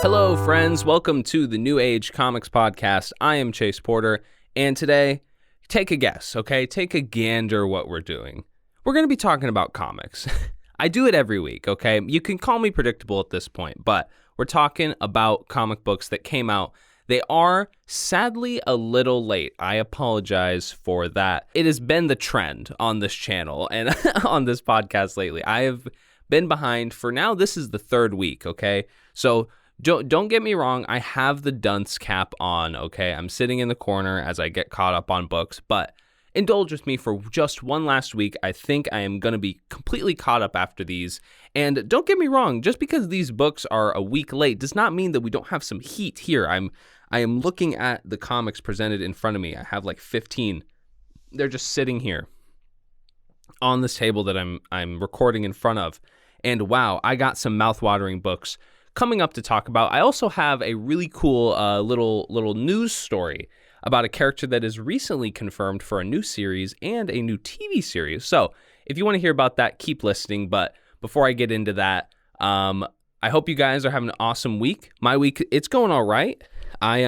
Hello, friends. Welcome to the New Age Comics Podcast. I am Chase Porter, and today, take a guess, okay? Take a gander what we're doing. We're going to be talking about comics. I do it every week, okay? You can call me predictable at this point, but we're talking about comic books that came out. They are sadly a little late. I apologize for that. It has been the trend on this channel and on this podcast lately. I have been behind for now. This is the third week, okay? So don't get me wrong. I have the dunce cap on, okay? I'm sitting in the corner as I get caught up on books, but indulge with me for just one last week. I think I am going to be completely caught up after these. And don't get me wrong, just because these books are a week late does not mean that we don't have some heat here. I am looking at the comics presented in front of me. I have like 15. They're just sitting here on this table that I'm recording in front of. And wow, I got some mouthwatering books coming up to talk about. I also have a really cool little news story about a character that is recently confirmed for a new series and a new TV series. So if you want to hear about that, keep listening. But before I get into that, I hope you guys are having an awesome week. My week, it's going all right. I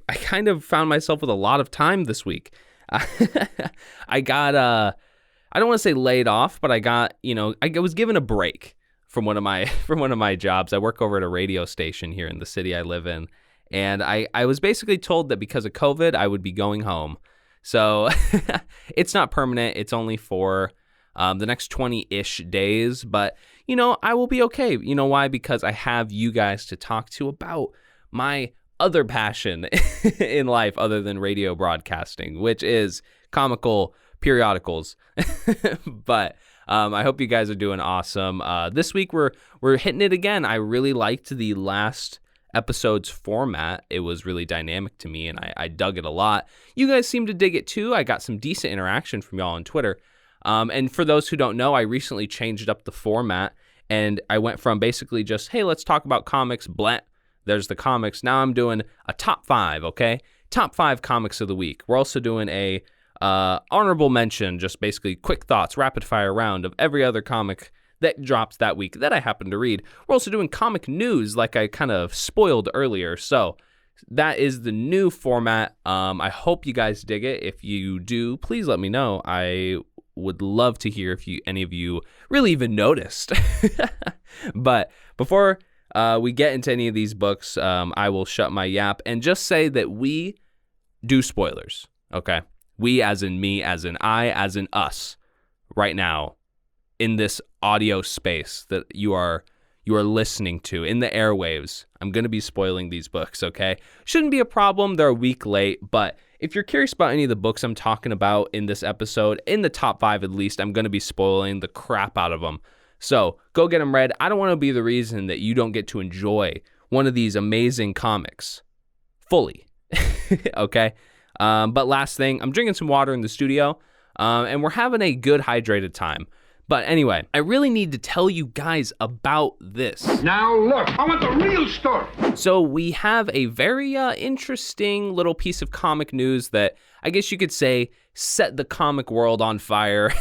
kind of found myself with a lot of time this week. I got I don't want to say laid off, but I was given a break from one of my jobs. I work over at a radio station here in the city I live in, and I was basically told that because of COVID, I would be going home. So it's not permanent. It's only for the next 20-ish days, but I will be okay. You know why? Because I have you guys to talk to about my other passion in life other than radio broadcasting, which is comical periodicals. But I hope you guys are doing awesome. This week we're hitting it again. I really liked the last episode's format. It was really dynamic to me, and I dug it a lot. You guys seem to dig it too. I got some decent interaction from y'all on Twitter. And for those who don't know, I recently changed up the format, and I went from basically just, hey, let's talk about comics, blah, there's the comics. Now I'm doing a top 5, okay? Top 5 comics of the week. We're also doing a honorable mention, just basically quick thoughts, rapid fire round of every other comic that drops that week that I happen to read. We're also doing comic news like I kind of spoiled earlier. So that is the new format. I hope you guys dig it. If you do, please let me know. I would love to hear if any of you really even noticed. But before we get into any of these books, I will shut my yap and just say that we do spoilers, okay? We as in me, as in I, as in us, right now, in this audio space that you are listening to, in the airwaves. I'm going to be spoiling these books, okay? Shouldn't be a problem. They're a week late, but if you're curious about any of the books I'm talking about in this episode, in the top 5 at least, I'm going to be spoiling the crap out of them. So go get them read. I don't want to be the reason that you don't get to enjoy one of these amazing comics fully, okay? But last thing, I'm drinking some water in the studio, and we're having a good hydrated time. But anyway, I really need to tell you guys about this. Now look, I want the real story. So we have a very interesting little piece of comic news that I guess you could say set the comic world on fire.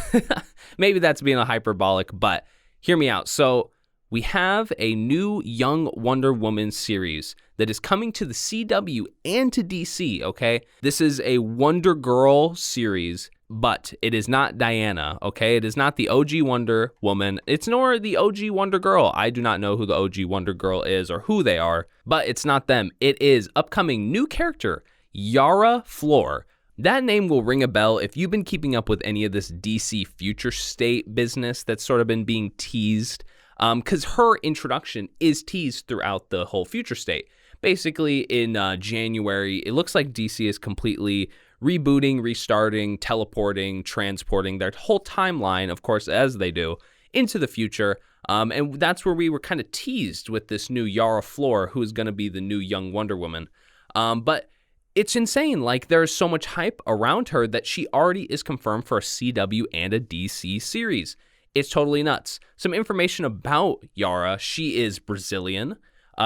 Maybe that's being a hyperbolic, but hear me out. So we have a new Young Wonder Woman series that is coming to the CW and to DC, okay? This is a Wonder Girl series, but it is not Diana, okay? It is not the OG Wonder Woman. It's nor the OG Wonder Girl. I do not know who the OG Wonder Girl is or who they are, but it's not them. It is upcoming new character, Yara Flor. That name will ring a bell if you've been keeping up with any of this DC Future State business that's sort of been being teased, because her introduction is teased throughout the whole Future State. Basically, in January, it looks like DC is completely rebooting, restarting, teleporting, transporting their whole timeline, of course, as they do, into the future. And that's where we were kind of teased with this new Yara Flor, who is going to be the new Young Wonder Woman. But it's insane. Like, there's so much hype around her that she already is confirmed for a CW and a DC series. It's totally nuts. Some information about Yara. She is Brazilian.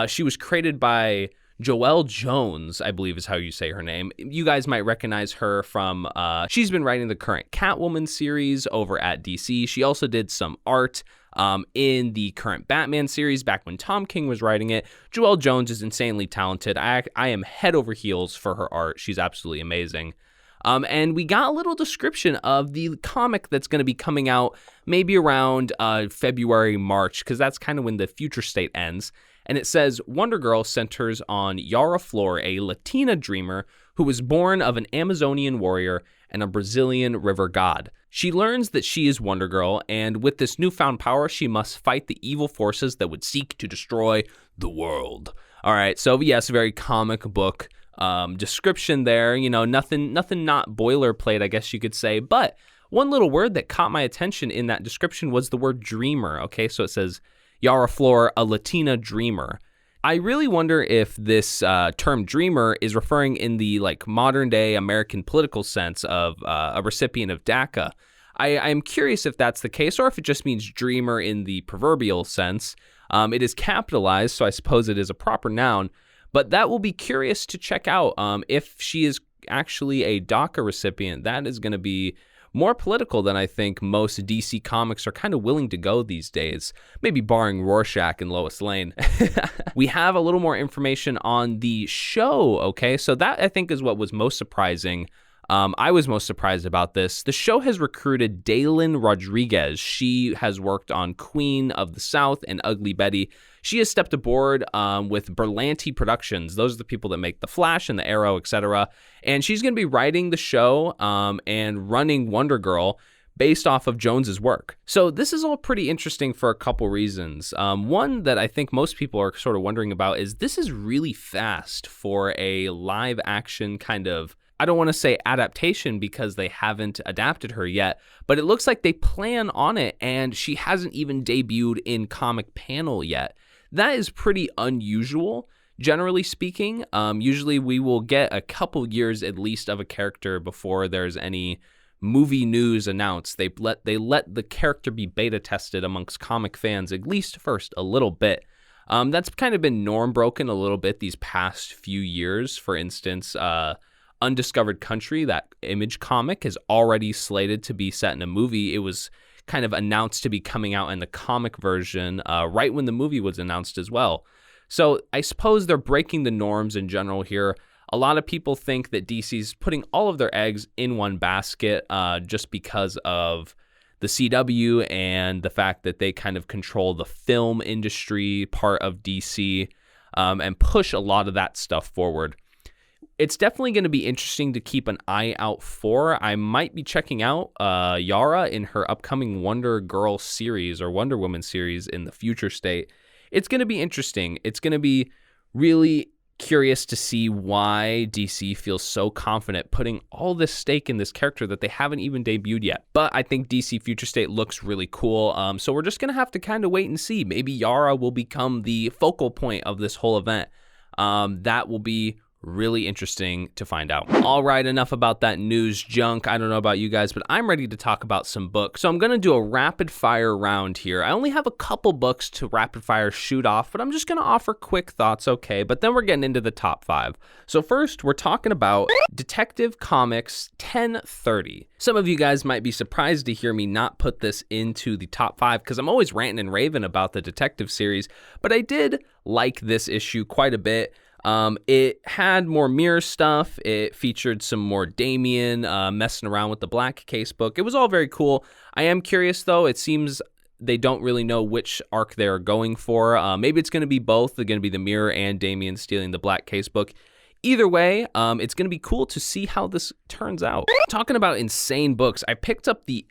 She was created by Joelle Jones, I believe is how you say her name. You guys might recognize her from, she's been writing the current Catwoman series over at DC. She also did some art in the current Batman series back when Tom King was writing it. Joelle Jones is insanely talented. I am head over heels for her art. She's absolutely amazing. And we got a little description of the comic that's going to be coming out maybe around February, March, because that's kind of when the future state ends. And it says, Wonder Girl centers on Yara Flor, a Latina dreamer who was born of an Amazonian warrior and a Brazilian river god. She learns that she is Wonder Girl, and with this newfound power, she must fight the evil forces that would seek to destroy the world. All right, so yes, very comic book description there. You know, nothing not boilerplate, I guess you could say. But one little word that caught my attention in that description was the word dreamer. Okay, so it says, Yara Flor, a Latina dreamer. I really wonder if this term dreamer is referring in the modern day American political sense of a recipient of DACA. I'm curious if that's the case or if it just means dreamer in the proverbial sense. It is capitalized, so I suppose it is a proper noun, but that will be curious to check out. If she is actually a DACA recipient, that is going to be more political than I think most DC comics are kind of willing to go these days, maybe barring Rorschach and Lois Lane. We have a little more information on the show, okay? So that, I think, is what was most surprising. I was most surprised about this. The show has recruited Daylin Rodriguez. She has worked on Queen of the South and Ugly Betty. She has stepped aboard with Berlanti Productions. Those are the people that make The Flash and The Arrow, etc. And she's going to be writing the show and running Wonder Girl based off of Jones's work. So this is all pretty interesting for a couple reasons. One that I think most people are sort of wondering about is this is really fast for a live action kind of, I don't want to say adaptation because they haven't adapted her yet, but it looks like they plan on it and she hasn't even debuted in comic panel yet. That is pretty unusual, generally speaking. Usually we will get a couple years at least of a character before there's any movie news announced. They let the character be beta tested amongst comic fans at least first a little bit. That's kind of been norm broken a little bit these past few years. For instance, Undiscovered Country, that Image comic, is already slated to be set in a movie. It was kind of announced to be coming out in the comic version right when the movie was announced as well. So I suppose they're breaking the norms in general here. A lot of people think that DC's putting all of their eggs in one basket just because of the CW and the fact that they kind of control the film industry part of DC and push a lot of that stuff forward. It's definitely going to be interesting to keep an eye out for. I might be checking out Yara in her upcoming Wonder Girl series or Wonder Woman series in the future state. It's going to be interesting. It's going to be really curious to see why DC feels so confident putting all this stake in this character that they haven't even debuted yet. But I think DC Future State looks really cool. So we're just going to have to kind of wait and see. Maybe Yara will become the focal point of this whole event. That will be really interesting to find out. All right, enough about that news junk. I don't know about you guys, but I'm ready to talk about some books. So I'm going to do a rapid fire round here. I only have a couple books to rapid fire shoot off, but I'm just going to offer quick thoughts, okay? But then we're getting into the top 5. So first, we're talking about Detective Comics 1030. Some of you guys might be surprised to hear me not put this into the top 5 because I'm always ranting and raving about the detective series, but I did like this issue quite a bit. It had more mirror stuff. It featured some more Damian messing around with the Black Casebook. It was all very cool. I am curious, though. It seems they don't really know which arc they're going for. Maybe it's going to be both. They're going to be the mirror and Damian stealing the Black Casebook. Either way, it's going to be cool to see how this turns out. Talking about insane books, I picked up the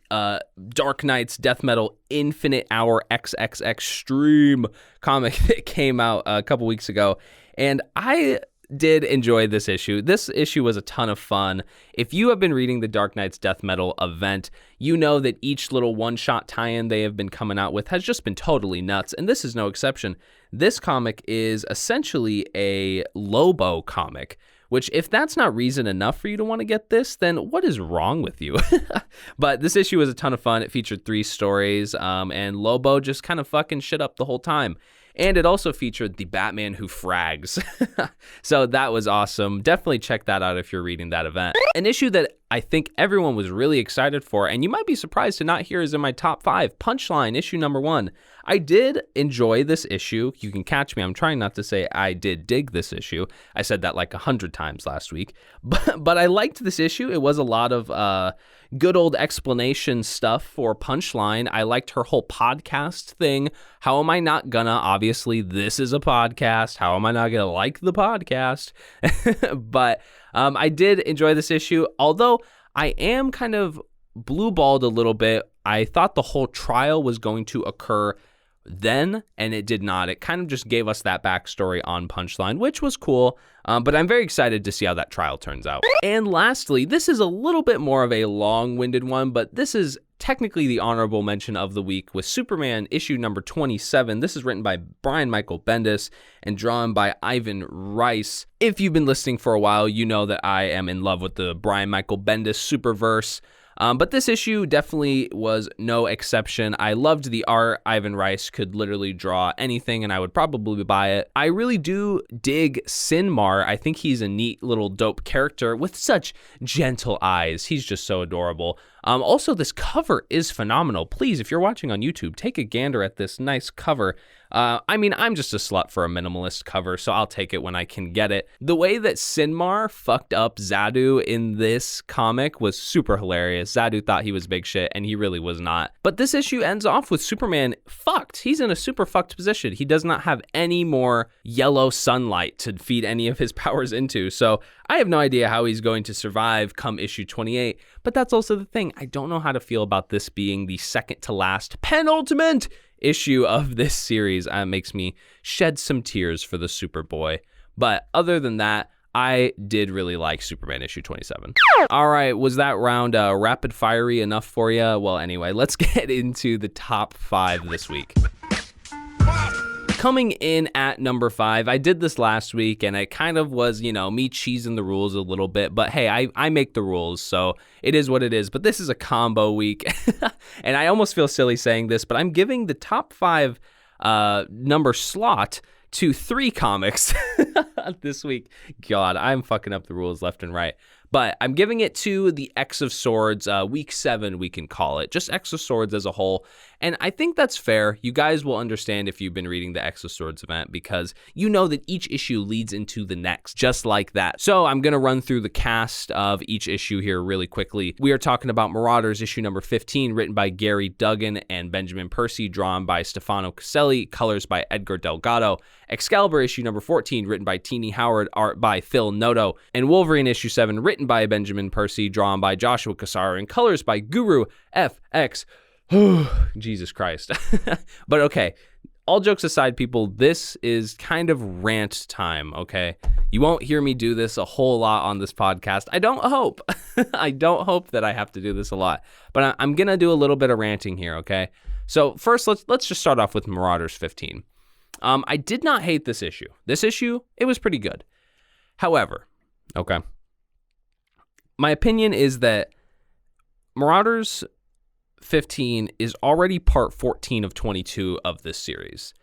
Dark Knight's Death Metal Infinite Hour EXXXTREME comic that came out a couple weeks ago. And I did enjoy this issue. This issue was a ton of fun. If you have been reading the Dark Knight's Death Metal event, you know that each little one-shot tie-in they have been coming out with has just been totally nuts, and this is no exception. This comic is essentially a Lobo comic, which if that's not reason enough for you to want to get this, then what is wrong with you? But this issue was a ton of fun. It featured 3 stories, and Lobo just kind of fucking shit up the whole time. And it also featured the Batman who frags. So that was awesome. Definitely check that out if you're reading that event. An issue that I think everyone was really excited for, and you might be surprised to not hear is in my top 5, Punchline, issue number 1. I did enjoy this issue. You can catch me. I'm trying not to say I did dig this issue. I said that like 100 times last week. But I liked this issue. It was a lot of good old explanation stuff for Punchline. I liked her whole podcast thing. How am I not gonna? Obviously, this is a podcast. How am I not gonna like the podcast? But I did enjoy this issue, although I am kind of blue-balled a little bit. I thought the whole trial was going to occur then, and it did not. It kind of just gave us that backstory on Punchline, which was cool, but I'm very excited to see how that trial turns out. And lastly, this is a little bit more of a long-winded one, but this is technically the honorable mention of the week with Superman issue number 27. This is written by Brian Michael Bendis and drawn by Ivan Rice. If you've been listening for a while, you know that I am in love with the Brian Michael Bendis Superverse. But this issue definitely was no exception. I loved the art. Ivan Rice could literally draw anything, and I would probably buy it. I really do dig Sinmar. I think he's a neat little dope character with such gentle eyes. He's just so adorable. Also, this cover is phenomenal. Please, if you're watching on YouTube, take a gander at this nice cover. I mean, I'm just a slut for a minimalist cover, so I'll take it when I can get it. The way that Sinmar fucked up Zadu in this comic was super hilarious. Zadu thought he was big shit, and he really was not. But this issue ends off with Superman fucked. He's in a super fucked position. He does not have any more yellow sunlight to feed any of his powers into, so I have no idea how he's going to survive come issue 28, but that's also the thing. I don't know how to feel about this being the second to last penultimate issue of this series. It makes me shed some tears for the Superboy. But other than that, I did really like Superman issue 27. All right, was that round rapid fiery enough for you? Well, anyway, let's get into the top 5 this week. Coming in at number 5, I did this last week, and it kind of was, you know, me cheesing the rules a little bit. But hey, I make the rules, so it is what it is. But this is a combo week, and I almost feel silly saying this, but I'm giving the top 5 number slot to 3 comics this week. God, I'm fucking up the rules left and right. But I'm giving it to the X of Swords, week 7, we can call it. Just X of Swords as a whole. And I think that's fair. You guys will understand if you've been reading the X of Swords event, because you know that each issue leads into the next, just like that. So I'm going to run through the cast of each issue here really quickly. We are talking about Marauders issue number 15, written by Gary Duggan and Benjamin Percy, drawn by Stefano Caselli, colors by Edgar Delgado. Excalibur issue number 14, written by Teenie Howard, art by Phil Noto. And Wolverine issue 7, written by Benjamin Percy, drawn by Joshua Cassar, and colors by Guru FX. Jesus Christ. But okay, all jokes aside, people, this is kind of rant time, okay? You won't hear me do this a whole lot on this podcast. I don't hope. I don't hope that I have to do this a lot. But I'm going to do a little bit of ranting here, okay? So first, let's just start off with Marauders 15. I did not hate this issue. This issue, it was pretty good. However, okay, my opinion is that Marauders 15 is already part 14 of 22 of this series.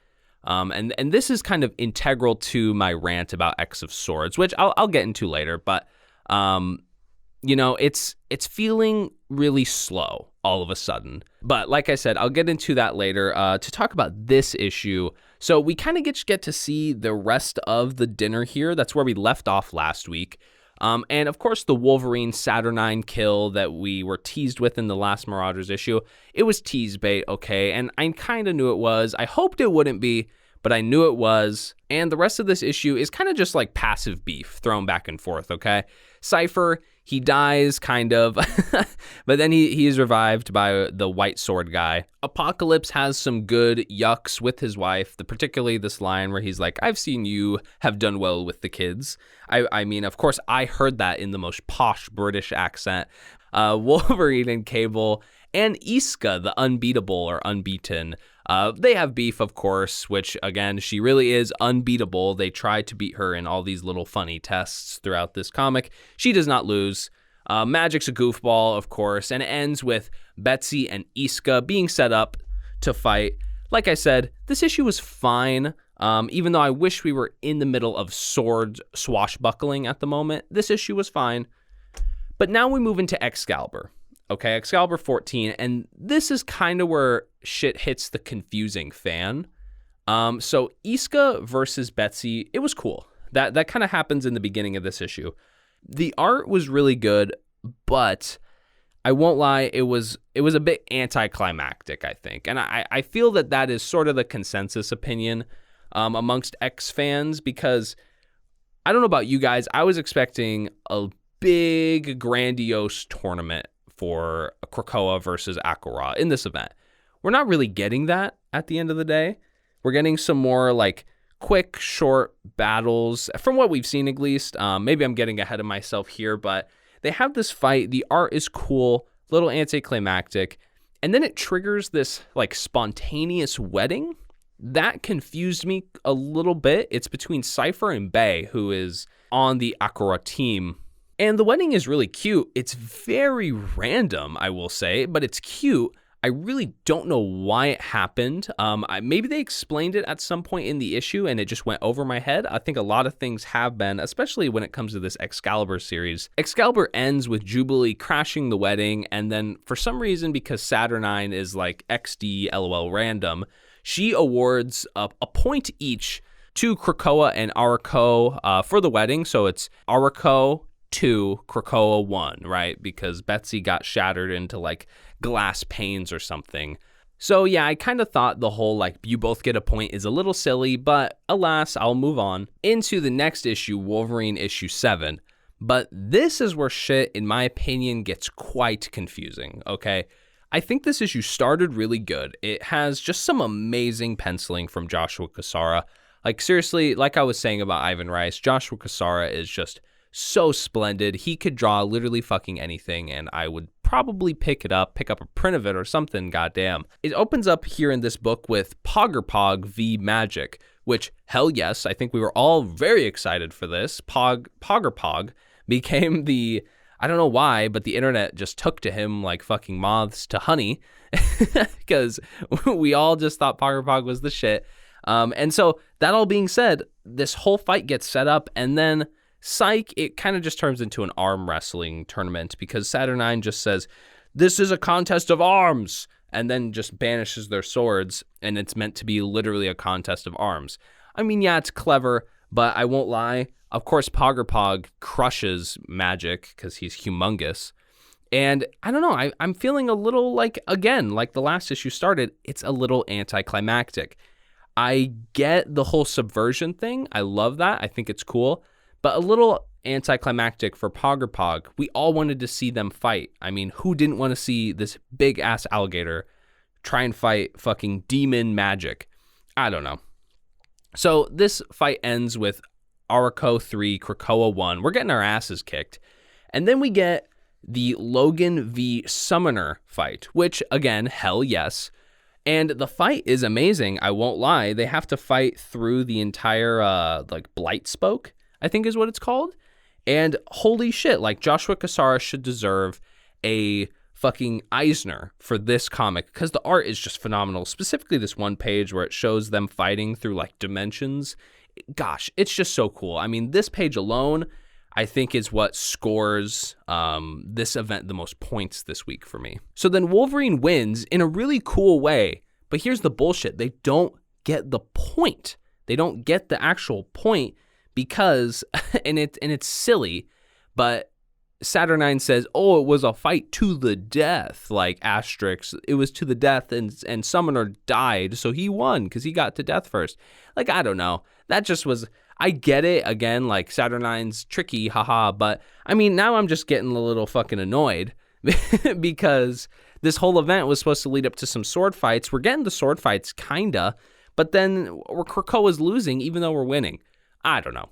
And this is kind of integral to my rant about X of Swords, which I'll get into later, but you know, it's feeling really slow all of a sudden. But like I said, I'll get into that later. To talk about this issue, so we kind of get to see the rest of the dinner here. That's where we left off last week. And of course, the Wolverine Saturnine kill that we were teased with in the last Marauders issue, it was tease bait, okay? And I kind of knew it was. I hoped it wouldn't be, but I knew it was. And the rest of this issue is kind of just like passive beef thrown back and forth, okay? Cypher, he dies, kind of, but then he is revived by the White Sword guy. Apocalypse has some good yucks with his wife, particularly this line where he's like, "I've seen you have done well with the kids." I mean, of course, I heard that in the most posh British accent. Wolverine and Cable and Iska, the unbeatable or unbeaten, they have beef, of course, which, again, she really is unbeatable. They try to beat her in all these little funny tests throughout this comic. She does not lose. Magic's a goofball, of course, and it ends with Betsy and Iska being set up to fight. Like I said, this issue was fine. Even though I wish we were in the middle of sword swashbuckling at the moment, this issue was fine. But now we move into Excalibur. Okay, Excalibur 14, and this is kind of where shit hits the confusing fan. So Iska versus Betsy, it was cool. That kind of happens in the beginning of this issue. The art was really good, but I won't lie, it was a bit anticlimactic, I think. And I feel that is sort of the consensus opinion amongst X fans, because I don't know about you guys, I was expecting a big, grandiose tournament for Krakoa versus Akira in this event. We're not really getting that at the end of the day. We're getting some more like quick, short battles, from what we've seen at least. Maybe I'm getting ahead of myself here, but they have this fight. The art is cool, a little anticlimactic, and then it triggers this like spontaneous wedding. That confused me a little bit. It's between Cypher and Bay, who is on the Akira team. And the wedding is really cute. It's very random, I will say, but it's cute. I really don't know why it happened. Maybe they explained it at some point in the issue and it just went over my head. I think a lot of things have been, especially when it comes to this Excalibur series. Excalibur ends with Jubilee crashing the wedding, and then for some reason, because Saturnine is like XD LOL random, she awards a point each to Krakoa and Arako for the wedding. So it's Arako 2, Krakoa 1, right? Because Betsy got shattered into like glass panes or something. So yeah, I kind of thought the whole like you both get a point is a little silly, but alas, I'll move on into the next issue, Wolverine issue 7. But this is where shit, in my opinion, gets quite confusing, okay? I think this issue started really good. It has just some amazing penciling from Joshua Cassara. Like seriously, like I was saying about Ivan Rice, Joshua Cassara is just so splendid. He could draw literally fucking anything, and I would probably pick up a print of it or something, goddamn. It opens up here in this book with Poggerpog v Magic, which, hell yes, I think we were all very excited for this. Poggerpog became the, I don't know why, but the internet just took to him like fucking moths to honey, because we all just thought Poggerpog was the shit. And so that all being said, this whole fight gets set up, and then psych, it kind of just turns into an arm wrestling tournament because Saturnine just says, "This is a contest of arms," and then just banishes their swords, and it's meant to be literally a contest of arms. I mean, yeah, it's clever, but I won't lie. Of course, Poggerpog crushes Magic because he's humongous. And I don't know, I'm feeling a little like, again, like the last issue started, it's a little anticlimactic. I get the whole subversion thing. I love that. I think it's cool. But a little anticlimactic for Poggerpog. We all wanted to see them fight. I mean, who didn't want to see this big-ass alligator try and fight fucking demon Magic? I don't know. So this fight ends with Arako 3, Krakoa 1. We're getting our asses kicked. And then we get the Logan v. Summoner fight, which, again, hell yes. And the fight is amazing, I won't lie. They have to fight through the entire, like, Blight Spoke, I think is what it's called. And holy shit, like, Joshua Cassara should deserve a fucking Eisner for this comic because the art is just phenomenal. Specifically this one page where it shows them fighting through, like, dimensions. Gosh, it's just so cool. I mean, this page alone, I think, is what scores this event the most points this week for me. So then Wolverine wins in a really cool way. But here's the bullshit. They don't get the point. They don't get the actual point because, and it's silly, but Saturnine says, oh, it was a fight to the death, like asterisk. It was to the death, and Summoner died, so he won because he got to death first. Like, I don't know. That just was, I get it, again, like Saturnine's tricky, haha, but I mean, now I'm just getting a little fucking annoyed because this whole event was supposed to lead up to some sword fights. We're getting the sword fights, kinda, but then Krakoa's losing even though we're winning. I don't know.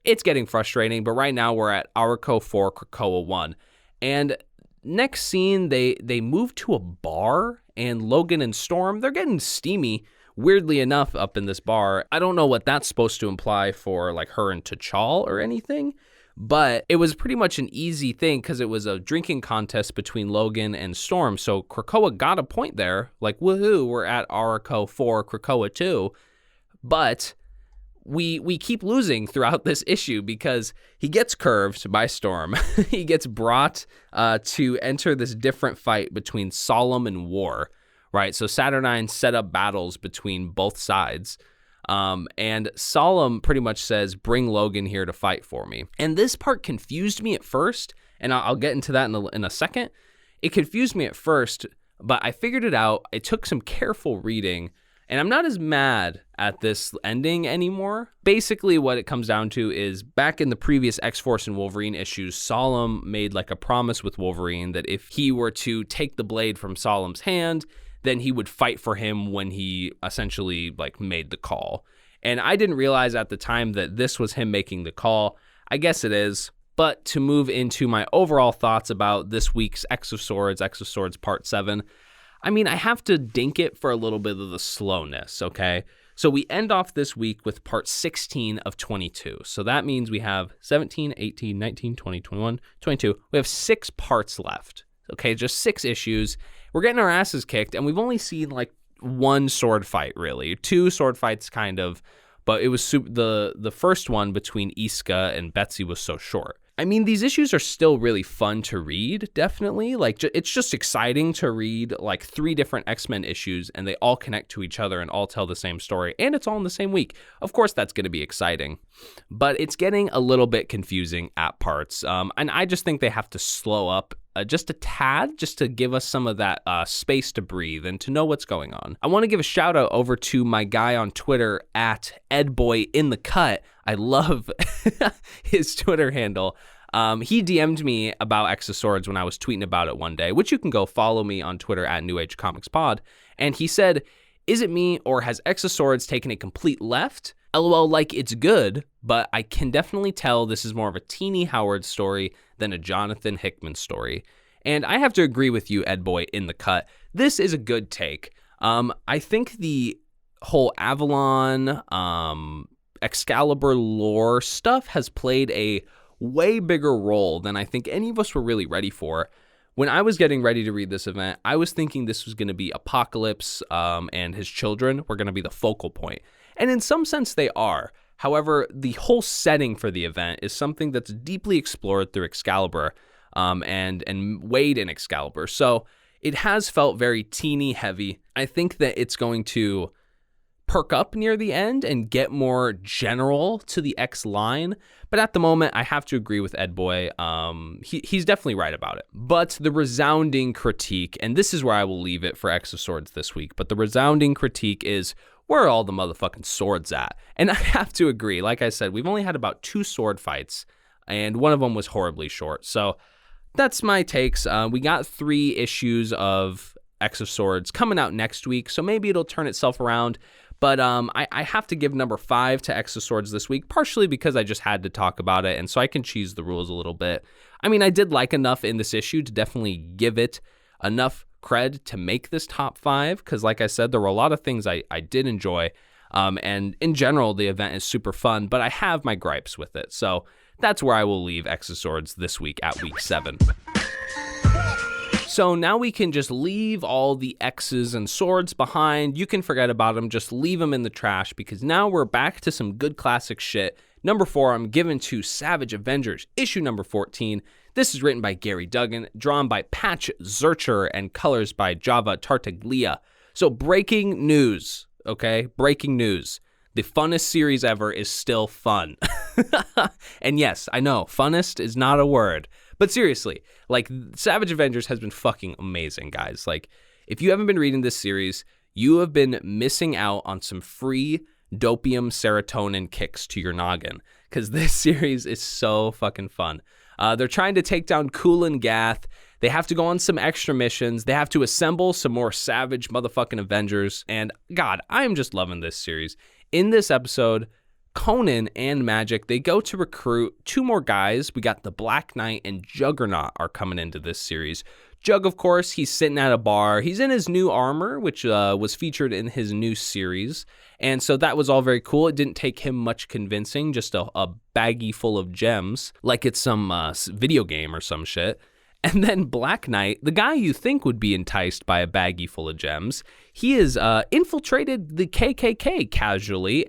It's getting frustrating, but right now we're at Arako 4, Krakoa 1. And next scene, they move to a bar, and Logan and Storm, they're getting steamy, weirdly enough, up in this bar. I don't know what that's supposed to imply for, like, her and T'Chall or anything, But it was pretty much an easy thing because it was a drinking contest between Logan and Storm. So Krakoa got a point there. Like, woohoo, we're at Oracle 4, Krakoa 2. But we keep losing throughout this issue because he gets curved by Storm. He gets brought to enter this different fight between Solemn and War, right? So Saturnine set up battles between both sides. And Solemn pretty much says, bring Logan here to fight for me. And this part confused me at first, and I'll get into that in a second. It confused me at first, but I figured it out. It took some careful reading, and I'm not as mad at this ending anymore. Basically, what it comes down to is back in the previous X-Force and Wolverine issues, Solemn made like a promise with Wolverine that if he were to take the blade from Solemn's hand, then he would fight for him when he essentially like made the call. And I didn't realize at the time that this was him making the call. I guess it is. But to move into my overall thoughts about this week's X of Swords Part 7, I mean, I have to dink it for a little bit of the slowness, okay? So we end off this week with part 16 of 22. So that means we have 17, 18, 19, 20, 21, 22. We have 6 parts left, okay? Just 6 issues. We're getting our asses kicked, and we've only seen like 1 sword fight, really. 2 sword fights, kind of, but it was the first one between Iska and Betsy was so short. I mean, these issues are still really fun to read, definitely. Like, it's just exciting to read like 3 different X-Men issues, and they all connect to each other and all tell the same story, and it's all in the same week. Of course, that's going to be exciting, but it's getting a little bit confusing at parts, and I just think they have to slow up just a tad, just to give us some of that space to breathe and to know what's going on. I want to give a shout out over to my guy on Twitter at EdBoyInTheCut. I love his Twitter handle. He DM'd me about X of Swords when I was tweeting about it one day, which you can go follow me on Twitter at New Age Comics Pod. And he said, is it me or has X of Swords taken a complete left? LOL, like it's good, but I can definitely tell this is more of a Teeny Howard story than a Jonathan Hickman story. And I have to agree with you, EdBoyInTheCut. This is a good take. I think the whole Avalon, Excalibur lore stuff has played a way bigger role than I think any of us were really ready for. When I was getting ready to read this event, I was thinking this was going to be Apocalypse and his children were going to be the focal point. And in some sense, they are. However, the whole setting for the event is something that's deeply explored through Excalibur and Wade in Excalibur. So it has felt very teeny heavy. I think that it's going to perk up near the end and get more general to the X line. But at the moment, I have to agree with EdBoy. He's definitely right about it. But the resounding critique, and this is where I will leave it for X of Swords this week, but the resounding critique is, where are all the motherfucking swords at? And I have to agree. Like I said, we've only had about 2 sword fights, and one of them was horribly short. So that's my takes. We got 3 issues of X of Swords coming out next week, so maybe it'll turn itself around. But I have to give number 5 to X of Swords this week, partially because I just had to talk about it, and so I can cheese the rules a little bit. I mean, I did like enough in this issue to definitely give it enough cred to make this top 5, because like I said, there were a lot of things I did enjoy, and in general, the event is super fun, but I have my gripes with it. So that's where I will leave X of Swords this week at week 7. So now we can just leave all the X's and swords behind. You can forget about them. Just leave them in the trash, because now we're back to some good classic shit. Number 4, I'm giving to Savage Avengers, issue number 14. This is written by Gary Duggan, drawn by Patch Zurcher, and colors by Java Tartaglia. So breaking news, okay? Breaking news. The funnest series ever is still fun. And yes, I know, funnest is not a word. But seriously, like, Savage Avengers has been fucking amazing, guys. Like, if you haven't been reading this series, you have been missing out on some free dopium serotonin kicks to your noggin, because this series is so fucking fun. They're trying to take down Kulan Gath. They have to go on some extra missions. They have to assemble some more savage motherfucking Avengers. And God, I am just loving this series. In this episode, Conan and Magic, they go to recruit 2 more guys. We got the Black Knight and Juggernaut are coming into this series Jug, of course, he's sitting at a bar. He's in his new armor, which was featured in his new series. And so that was all very cool. It didn't take him much convincing, just a baggie full of gems, like it's some video game or some shit. And then Black Knight, the guy you think would be enticed by a baggie full of gems, he has infiltrated the KKK casually,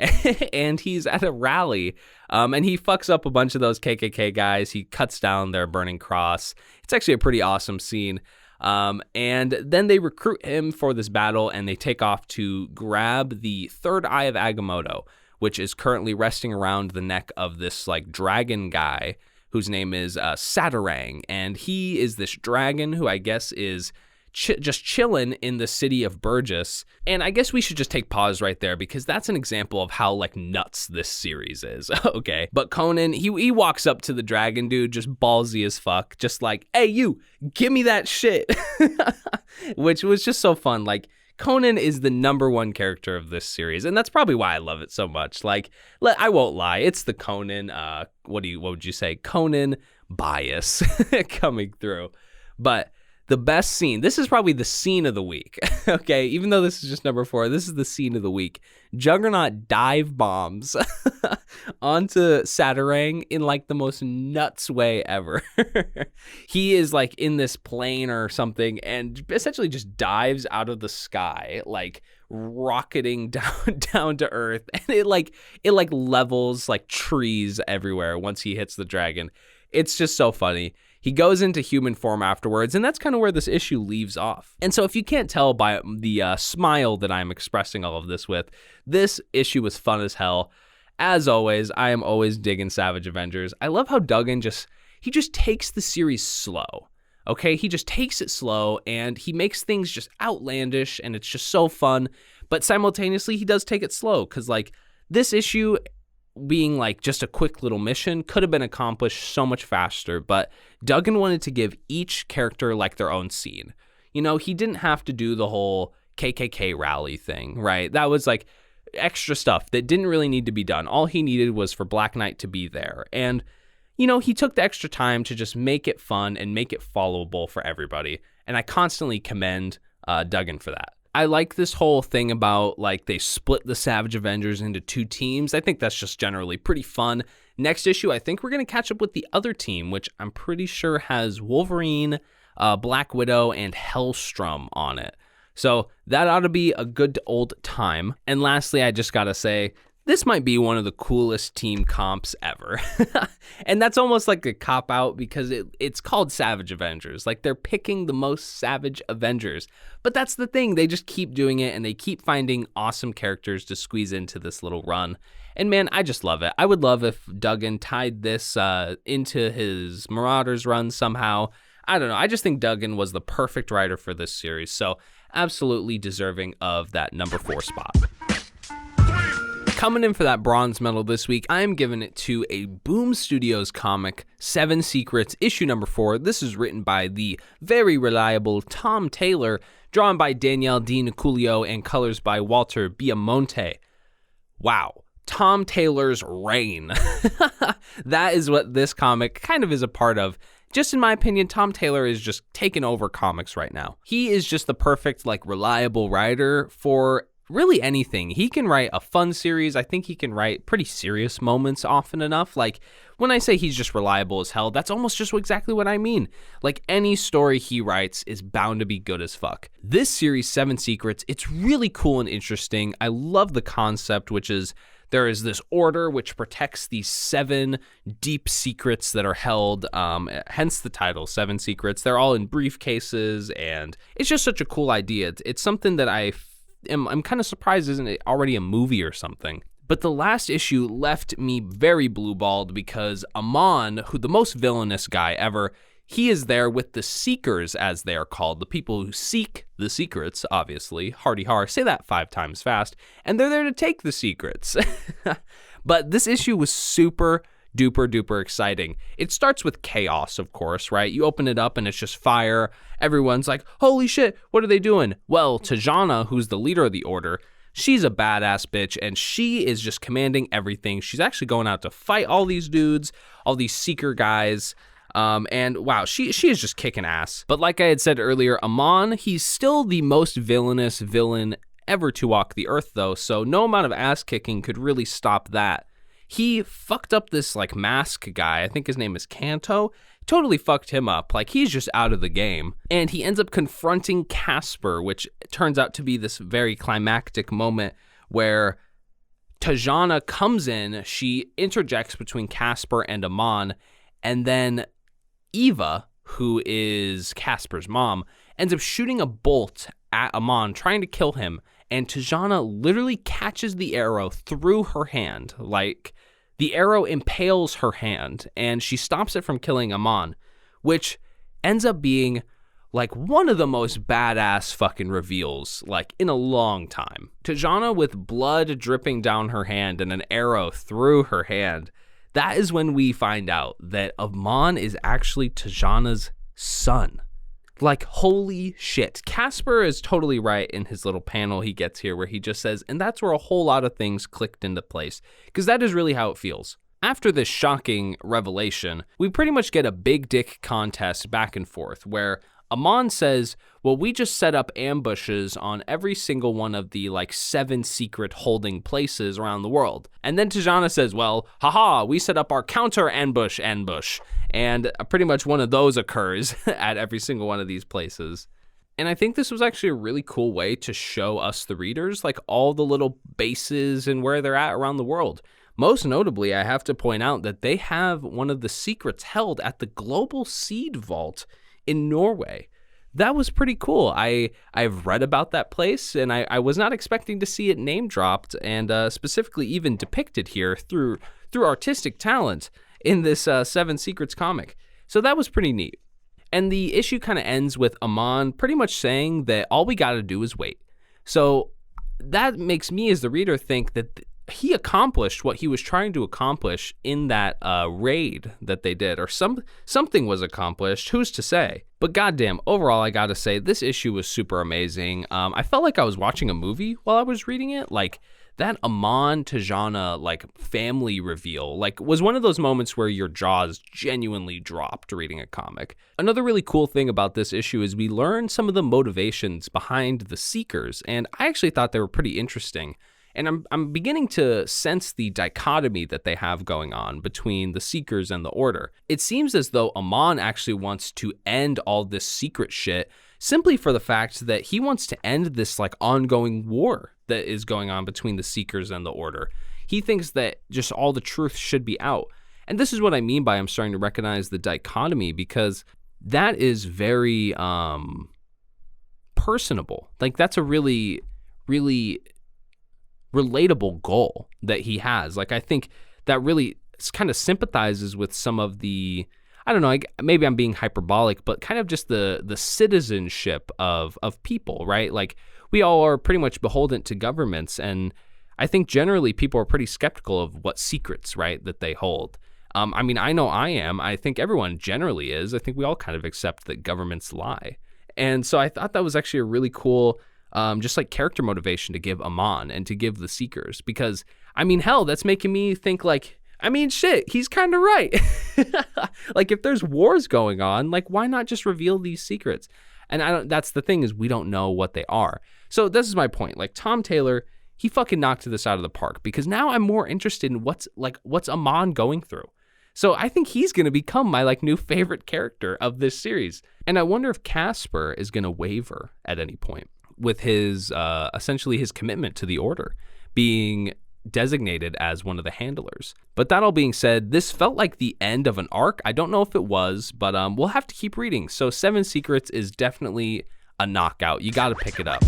and he's at a rally, and he fucks up a bunch of those KKK guys. He cuts down their burning cross. It's actually a pretty awesome scene. And then they recruit him for this battle, and they take off to grab the third eye of Agamotto, which is currently resting around the neck of this like dragon guy whose name is Saturang, and he is this dragon who I guess is just chilling in the city of Burgess. And I guess we should just take pause right there because that's an example of how like nuts this series is. Okay, but Conan, he walks up to the dragon dude, just ballsy as fuck, just like, hey, you, give me that shit, which was just so fun. Like, Conan is the number one character of this series, and that's probably why I love it so much. Like, I won't lie, it's the Conan, what would you say, Conan bias coming through. But the best scene, this is probably the scene of the week, okay? Even though this is just number 4, this is the scene of the week. Juggernaut dive bombs onto Saturang in like the most nuts way ever. He is like in this plane or something and essentially just dives out of the sky, like rocketing down to earth, and it levels like trees everywhere once he hits the dragon. It's just so funny. He goes into human form afterwards, and that's kind of where this issue leaves off. And so if you can't tell by the smile that I'm expressing all of this with, this issue was fun as hell. As always, I am always digging Savage Avengers. I love how Duggan just takes the series slow. Okay, he just takes it slow, and he makes things just outlandish, and it's just so fun. But simultaneously, he does take it slow, because like this issue being like just a quick little mission could have been accomplished so much faster, but Duggan wanted to give each character like their own scene. You know, he didn't have to do the whole KKK rally thing, right? That was like extra stuff that didn't really need to be done. All he needed was for Black Knight to be there. And, you know, he took the extra time to just make it fun and make it followable for everybody. And I constantly commend Duggan for that. I like this whole thing about like they split the Savage Avengers into 2 teams. I think that's just generally pretty fun. Next issue, I think we're going to catch up with the other team, which I'm pretty sure has Wolverine, Black Widow, and Hellstrom on it. So that ought to be a good old time. And lastly, I just got to say, this might be one of the coolest team comps ever. And that's almost like a cop-out because it's called Savage Avengers. Like, they're picking the most savage Avengers. But that's the thing. They just keep doing it, and they keep finding awesome characters to squeeze into this little run. And, man, I just love it. I would love if Duggan tied this into his Marauders run somehow. I don't know. I just think Duggan was the perfect writer for this series. So, absolutely deserving of that number 4 spot. Coming in for that bronze medal this week, I am giving it to a Boom Studios comic, 7 Secrets, issue number 4. This is written by the very reliable Tom Taylor, drawn by Danielle Di Niculio, and colors by Walter Biamonte. Wow. Tom Taylor's reign. That is what this comic kind of is a part of. Just in my opinion, Tom Taylor is just taking over comics right now. He is just the perfect, like, reliable writer for really anything. He can write a fun series. I think he can write pretty serious moments often enough. Like, when I say he's just reliable as hell, that's almost just exactly what I mean. Like, any story he writes is bound to be good as fuck. This series, 7 Secrets, it's really cool and interesting. I love the concept, which is there is this order which protects these 7 deep secrets that are held, hence the title, 7 Secrets. They're all in briefcases, and it's just such a cool idea. It's something that I'm kind of surprised isn't it already a movie or something. But the last issue left me very blue-balled because Amon, who the most villainous guy ever, he is there with the Seekers, as they are called, the people who seek the secrets, obviously. Hardy har, say that 5 times fast. And they're there to take the secrets. But this issue was super duper exciting. It starts with chaos, of course, right? You open it up and it's just fire. Everyone's like, holy shit, what are they doing? Well, Tajana, who's the leader of the order, she's a badass bitch, and she is just commanding everything. She's actually going out to fight all these dudes, all these Seeker guys. And wow, she is just kicking ass. But like I had said earlier, Amon, he's still the most villainous villain ever to walk the earth though, so no amount of ass kicking could really stop that. He fucked up this like mask guy, I think his name is Kanto, totally fucked him up, like he's just out of the game. And he ends up confronting Casper, which turns out to be this very climactic moment where Tajana comes in, she interjects between Casper and Amon, and then Eva, who is Casper's mom, ends up shooting a bolt at Amon, trying to kill him, and Tajana literally catches the arrow through her hand. Like, the arrow impales her hand, and she stops it from killing Amon, which ends up being like one of the most badass fucking reveals, like, in a long time. Tajana with blood dripping down her hand and an arrow through her hand. That is when we find out that Amon is actually Tajana's son. Like, holy shit. Casper is totally right in his little panel he gets here where he just says, and that's where a whole lot of things clicked into place, because that is really how it feels. After this shocking revelation, we pretty much get a big dick contest back and forth where Amon says, well, we just set up ambushes on every single one of the like 7 secret holding places around the world. And then Tajana says, well, haha, we set up our counter ambush. And pretty much one of those occurs at every single one of these places. And I think this was actually a really cool way to show us, the readers, like all the little bases and where they're at around the world. Most notably, I have to point out that they have one of the secrets held at the Global Seed Vault in Norway. That was pretty cool. I've read about that place, and I was not expecting to see it name dropped and specifically even depicted here through artistic talent in this 7 Secrets comic. So that was pretty neat. And the issue kind of ends with Amon pretty much saying that all we got to do is wait. So that makes me as the reader think that he accomplished what he was trying to accomplish in that raid that they did, or something was accomplished, who's to say? But goddamn, overall, I gotta say, this issue was super amazing. I felt like I was watching a movie while I was reading it. Like, that Amon Tajana, like, family reveal, like, was one of those moments where your jaws genuinely dropped reading a comic. Another really cool thing about this issue is we learned some of the motivations behind the Seekers, and I actually thought they were pretty interesting. And I'm beginning to sense the dichotomy that they have going on between the Seekers and the Order. It seems as though Amon actually wants to end all this secret shit simply for the fact that he wants to end this like ongoing war that is going on between the Seekers and the Order. He thinks that just all the truth should be out. And this is what I mean by I'm starting to recognize the dichotomy, because that is very personable. Like, that's a really, really relatable goal that he has. Like, I think that really kind of sympathizes with some of the, I don't know, maybe I'm being hyperbolic, but kind of just the citizenship of people, right? Like, we all are pretty much beholden to governments, and I think generally people are pretty skeptical of what secrets, right, that they hold. I mean, I know I am. I think everyone generally is. I think we all kind of accept that governments lie. And so I thought that was actually a really cool just like character motivation to give Amon and to give the Seekers, because I mean, hell, that's making me think like, I mean, shit, he's kind of right. Like, if there's wars going on, like, why not just reveal these secrets? And that's the thing, is we don't know what they are. So this is my point. Like, Tom Taylor, he fucking knocked this out of the park, because now I'm more interested in what's Amon going through. So I think he's going to become my like new favorite character of this series. And I wonder if Casper is going to waver at any point with his essentially his commitment to the Order, being designated as one of the handlers. But that all being said, this felt like the end of an arc. I don't know if it was, but we'll have to keep reading. So 7 Secrets is definitely a knockout. You got to pick it up.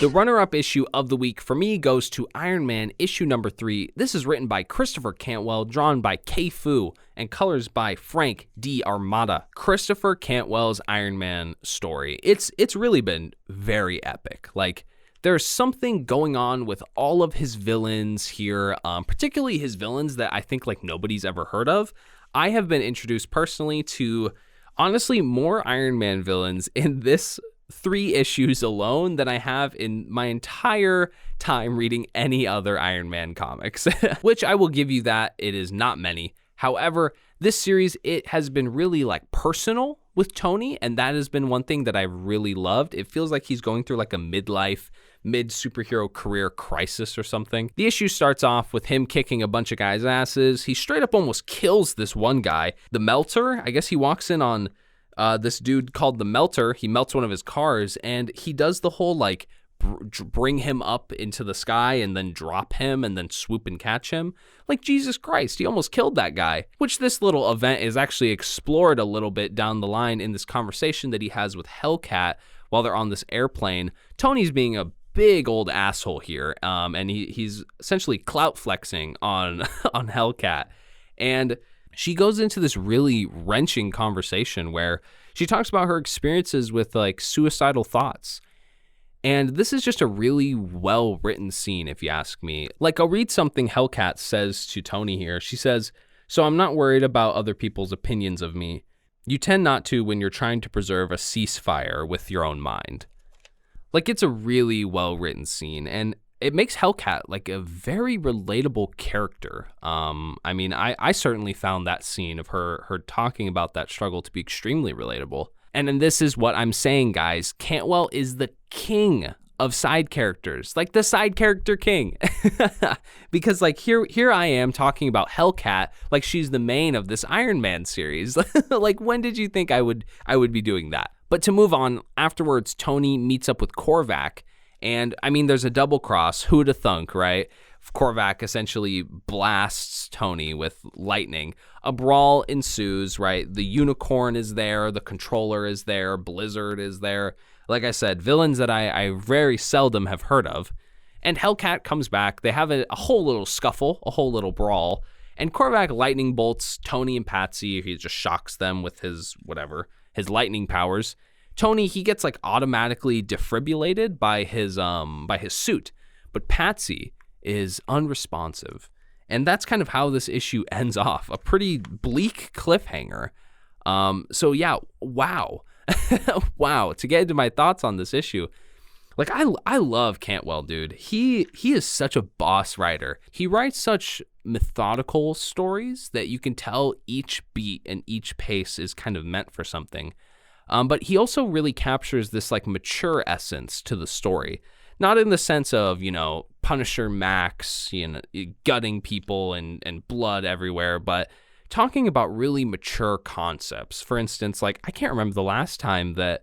The runner-up issue of the week for me goes to Iron Man issue number 3. This is written by Christopher Cantwell, drawn by Kei Fu, and colors by Frank D. Armada. Christopher Cantwell's Iron Man story. It's really been very epic. Like, there's something going on with all of his villains here, particularly his villains that I think like nobody's ever heard of. I have been introduced personally to, honestly, more Iron Man villains in this 3 issues alone than I have in my entire time reading any other Iron Man comics, which I will give you that it is not many. However, This series, it has been really like personal with Tony, and that has been one thing that I really loved. It feels like he's going through like a mid-superhero career crisis or something. The issue starts off with him kicking a bunch of guys' asses. He straight up almost kills this one guy. The Melter, I guess he walks in on this dude called the Melter. He melts one of his cars, and he does the whole like bring him up into the sky and then drop him and then swoop and catch him. Like, Jesus Christ, he almost killed that guy, which this little event is actually explored a little bit down the line in this conversation that he has with Hellcat while they're on this airplane. Tony's being a big old asshole here, and he's essentially clout flexing on on Hellcat. And she goes into this really wrenching conversation where she talks about her experiences with like suicidal thoughts. And this is just a really well-written scene, if you ask me. Like, I'll read something Hellcat says to Tony here. She says, "So I'm not worried about other people's opinions of me. You tend not to when you're trying to preserve a ceasefire with your own mind." Like, it's a really well-written scene, and it makes Hellcat like a very relatable character. I mean, I certainly found that scene of her talking about that struggle to be extremely relatable. And then this is what I'm saying, guys. Cantwell is the king of side characters, like the side character king. Because like here I am talking about Hellcat like she's the main of this Iron Man series. Like, when did you think I would be doing that? But to move on, afterwards, Tony meets up with Korvac. And I mean, there's a double cross. Who'da thunk, right? Korvac essentially blasts Tony with lightning. A brawl ensues, right? The Unicorn is there, the Controller is there, Blizzard is there. Like I said, villains that I very seldom have heard of. And Hellcat comes back. They have a whole little scuffle, a whole little brawl. And Korvac lightning bolts Tony and Patsy. He just shocks them with his lightning powers. Tony, he gets like automatically defibrillated by his suit. But Patsy is unresponsive. And that's kind of how this issue ends off. A pretty bleak cliffhanger. So yeah, wow. Wow. To get into my thoughts on this issue, like I love Cantwell, dude. He is such a boss writer. He writes such methodical stories that you can tell each beat and each pace is kind of meant for something. But he also really captures this like mature essence to the story. Not in the sense of, Punisher Max, gutting people and blood everywhere, but talking about really mature concepts. For instance, like, I can't remember the last time that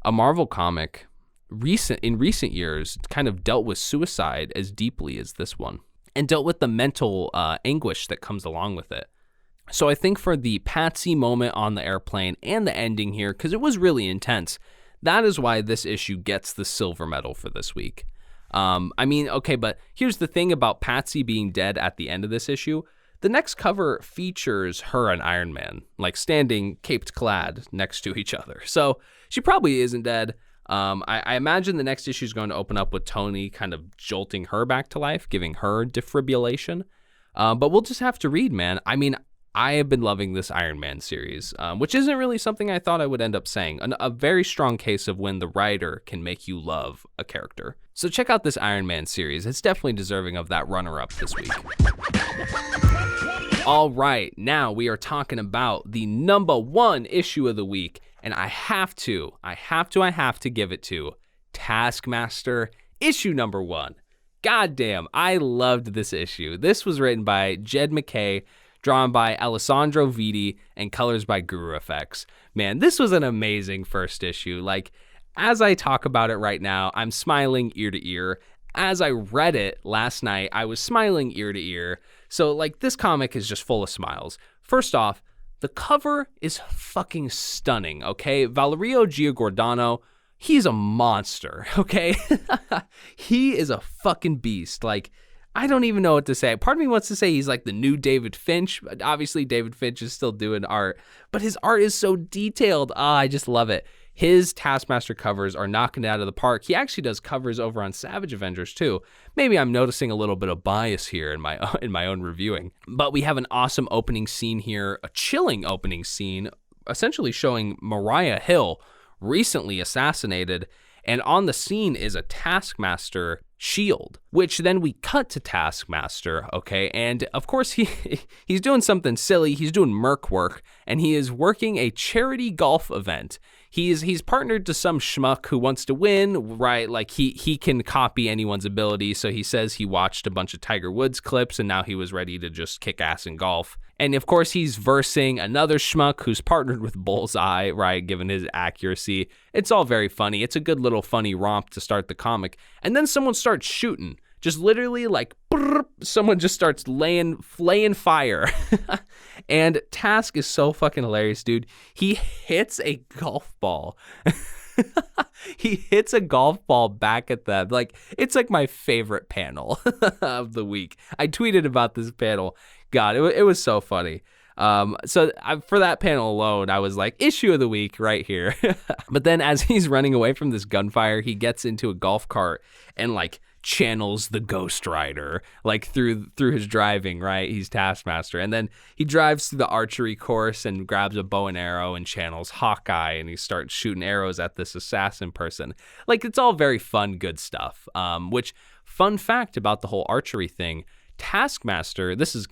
a Marvel comic in recent years kind of dealt with suicide as deeply as this one, and dealt with the mental anguish that comes along with it. So I think for the Patsy moment on the airplane and the ending here, because it was really intense, that is why this issue gets the silver medal for this week. I mean, okay, but here's the thing about Patsy being dead at the end of this issue. The next cover features her and Iron Man, like standing caped clad next to each other. So she probably isn't dead. I imagine the next issue is going to open up with Tony kind of jolting her back to life, giving her defibrillation. But we'll just have to read, man. I mean, I have been loving this Iron Man series, which isn't really something I thought I would end up saying. A very strong case of when the writer can make you love a character. So check out this Iron Man series. It's definitely deserving of that runner-up this week. All right, now we are talking about the number one issue of the week, and I have to give it to Taskmaster issue number 1. Goddamn, I loved this issue. This was written by Jed MacKay, drawn by Alessandro Vitti, and colors by Guru FX. Man, this was an amazing first issue. Like, as I talk about it right now, I'm smiling ear to ear. As I read it last night, I was smiling ear to ear. So, like, this comic is just full of smiles. First off, the cover is fucking stunning, okay? Valerio Giordano, he's a monster, okay? He is a fucking beast. Like, I don't even know what to say. Part of me wants to say he's like the new David Finch, but obviously David Finch is still doing art, but his art is so detailed. I just love it. His Taskmaster covers are knocking it out of the park. He actually does covers over on Savage Avengers too. Maybe I'm noticing a little bit of bias here in my own reviewing. But we have an awesome opening scene here, a chilling opening scene, essentially showing Mariah Hill recently assassinated. And on the scene is a Taskmaster shield, which then we cut to Taskmaster, okay? And of course he's doing something silly. He's doing merc work, and he is working a charity golf event. He's partnered to some schmuck who wants to win, right? Like he can copy anyone's ability. So he says he watched a bunch of Tiger Woods clips and now he was ready to just kick ass in golf. And of course he's versing another schmuck who's partnered with Bullseye, right? Given his accuracy. It's all very funny. It's a good little funny romp to start the comic. And then someone starts shooting. Just literally like, someone just starts flaying fire. And Task is so fucking hilarious, dude. He hits a golf ball. He hits a golf ball back at them. Like, it's like my favorite panel of the week. I tweeted about this panel. God, it was so funny. For that panel alone, I was like, issue of the week right here. But then as he's running away from this gunfire, he gets into a golf cart and like channels the Ghost Rider like through his driving, right? He's Taskmaster, and then he drives through the archery course and grabs a bow and arrow and channels Hawkeye, and he starts shooting arrows at this assassin person. Like, it's all very fun, good stuff. Which, fun fact about the whole archery thing, Taskmaster, this is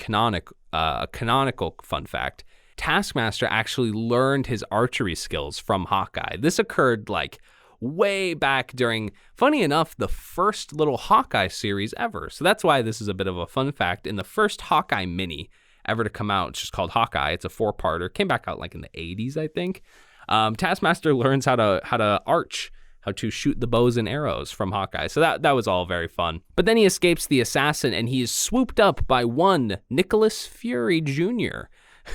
a canonical fun fact, Taskmaster actually learned his archery skills from Hawkeye. This occurred like way back during, funny enough, the first little Hawkeye series ever. So that's why this is a bit of a fun fact. In the first Hawkeye mini ever to come out, it's just called Hawkeye. It's a 4-parter. Came back out like in the 80s, I think. Taskmaster learns how to arch, how to shoot the bows and arrows from Hawkeye. So that was all very fun. But then he escapes the assassin, and he is swooped up by one Nicholas Fury Jr.,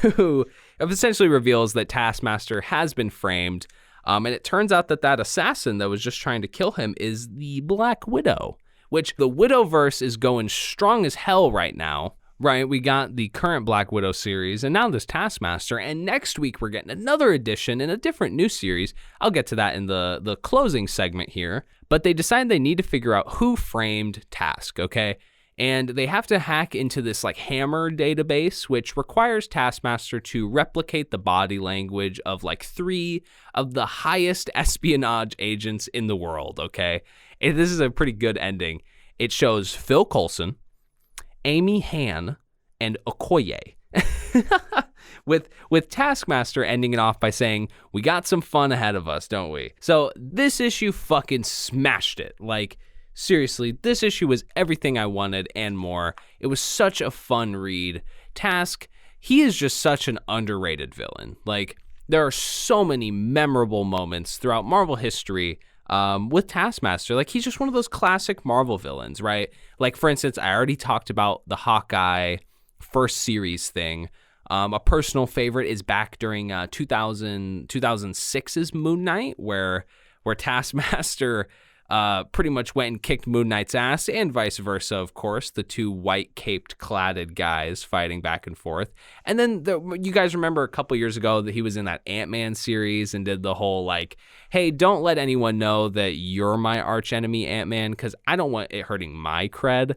who essentially reveals that Taskmaster has been framed. And it turns out that assassin that was just trying to kill him is the Black Widow, which the Widowverse is going strong as hell right now, right? We got the current Black Widow series, and now this Taskmaster, and next week we're getting another edition in a different new series. I'll get to that in the closing segment here, but they decide they need to figure out who framed Task, okay? And they have to hack into this like Hammer database, which requires Taskmaster to replicate the body language of like 3 of the highest espionage agents in the world, okay? And this is a pretty good ending. It shows Phil Coulson, Amy Han, and Okoye. with Taskmaster ending it off by saying, "We got some fun ahead of us, don't we?" So this issue fucking smashed it. Like, seriously, this issue was everything I wanted and more. It was such a fun read. Task, he is just such an underrated villain. Like, there are so many memorable moments throughout Marvel history with Taskmaster. Like, he's just one of those classic Marvel villains, right? Like, for instance, I already talked about the Hawkeye first series thing. A personal favorite is back during 2006's Moon Knight, where Taskmaster pretty much went and kicked Moon Knight's ass, and vice versa, of course, the 2 white-caped cladded guys fighting back and forth. And then you guys remember a couple years ago that he was in that Ant-Man series and did the whole like, hey, don't let anyone know that you're my archenemy, Ant-Man, because I don't want it hurting my cred.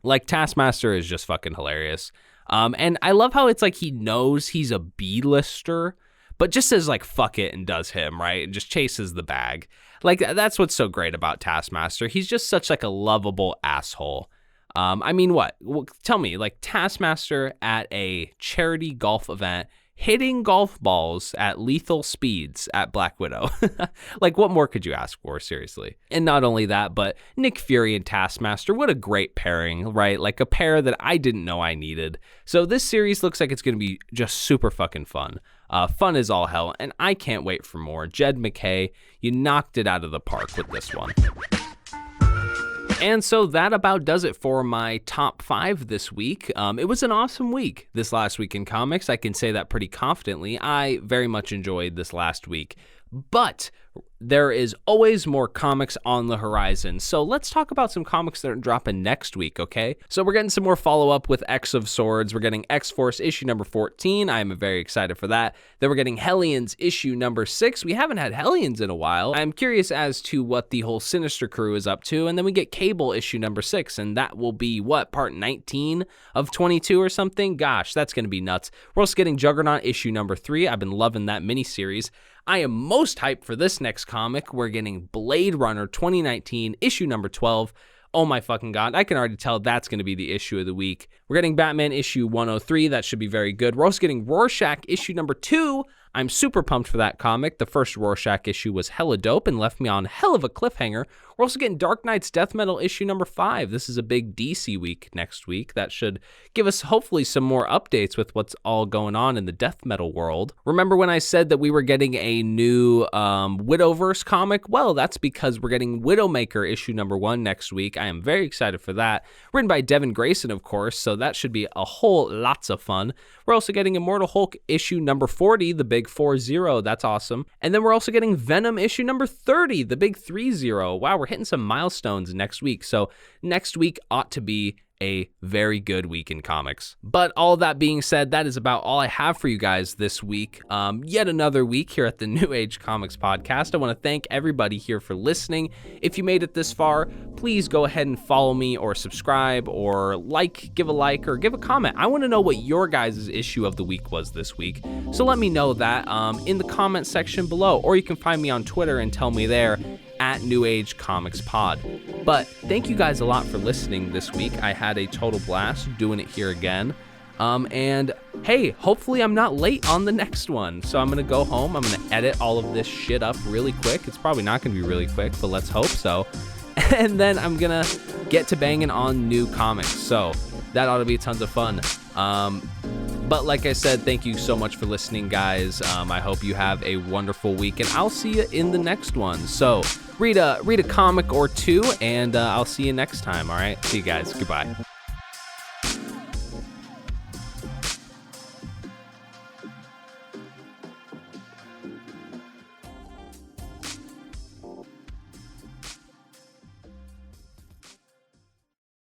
Like, Taskmaster is just fucking hilarious. And I love how it's like he knows he's a B-lister, but just says like, fuck it, and does him, right? And just chases the bag. Like, that's what's so great about Taskmaster. He's just such like a lovable asshole. I mean, what? Well, tell me, like, Taskmaster at a charity golf event, hitting golf balls at lethal speeds at Black Widow. Like, what more could you ask for, seriously? And not only that, but Nick Fury and Taskmaster, what a great pairing, right? Like, a pair that I didn't know I needed. So this series looks like it's going to be just super fucking fun. Fun as all hell, and I can't wait for more. Jed McKay, you knocked it out of the park with this one. And so that about does it for my top 5 this week. It was an awesome week this last week in comics. I can say that pretty confidently. I very much enjoyed this last week. But there is always more comics on the horizon. So let's talk about some comics that are dropping next week, okay? So we're getting some more follow-up with X of Swords. We're getting X-Force issue number 14. I am very excited for that. Then we're getting Hellions issue number 6. We haven't had Hellions in a while. I'm curious as to what the whole Sinister crew is up to. And then we get Cable issue number 6. And that will be, what, part 19 of 22 or something? Gosh, that's going to be nuts. We're also getting Juggernaut issue number 3. I've been loving that miniseries. I am most hyped for this next comic, we're getting Blade Runner 2019, issue number 12. Oh my fucking god, I can already tell that's going to be the issue of the week. We're getting Batman issue 103, that should be very good. We're also getting Rorschach issue number 2. I'm super pumped for that comic. The first Rorschach issue was hella dope and left me on hell of a cliffhanger. We're also getting Dark Knight's Death Metal issue number 5. This is a big DC week next week. That should give us hopefully some more updates with what's all going on in the death metal world. Remember when I said that we were getting a new Widowverse comic? Well, that's because we're getting Widowmaker issue number 1 next week. I am very excited for that. Written by Devin Grayson, of course, so that should be a whole lots of fun. We're also getting Immortal Hulk issue number 40, the big 40. That's awesome. And then we're also getting Venom issue number 30, the big 30. Wow, we're hitting some milestones next week. So next week ought to be a very good week in comics. But all that being said, that is about all I have for you guys this week. Yet another week here at the New Age Comics Podcast. I want to thank everybody here for listening. If you made it this far, please go ahead and follow me or subscribe or give a like or give a comment. I want to know what your guys' issue of the week was this week. So let me know that in the comment section below, or you can find me on Twitter and tell me there at New Age Comics Pod. But thank you guys a lot for listening this week. I had a total blast doing it here again. And hey, hopefully I'm not late on the next one. So I'm gonna go home. I'm gonna edit all of this shit up really quick. It's probably not gonna be really quick, but let's hope so. And then I'm gonna get to banging on new comics. So that ought to be tons of fun. But like I said, thank you so much for listening, guys. I hope you have a wonderful week, and I'll see you in the next one. So read a comic or two, and I'll see you next time, all right? See you guys. Goodbye.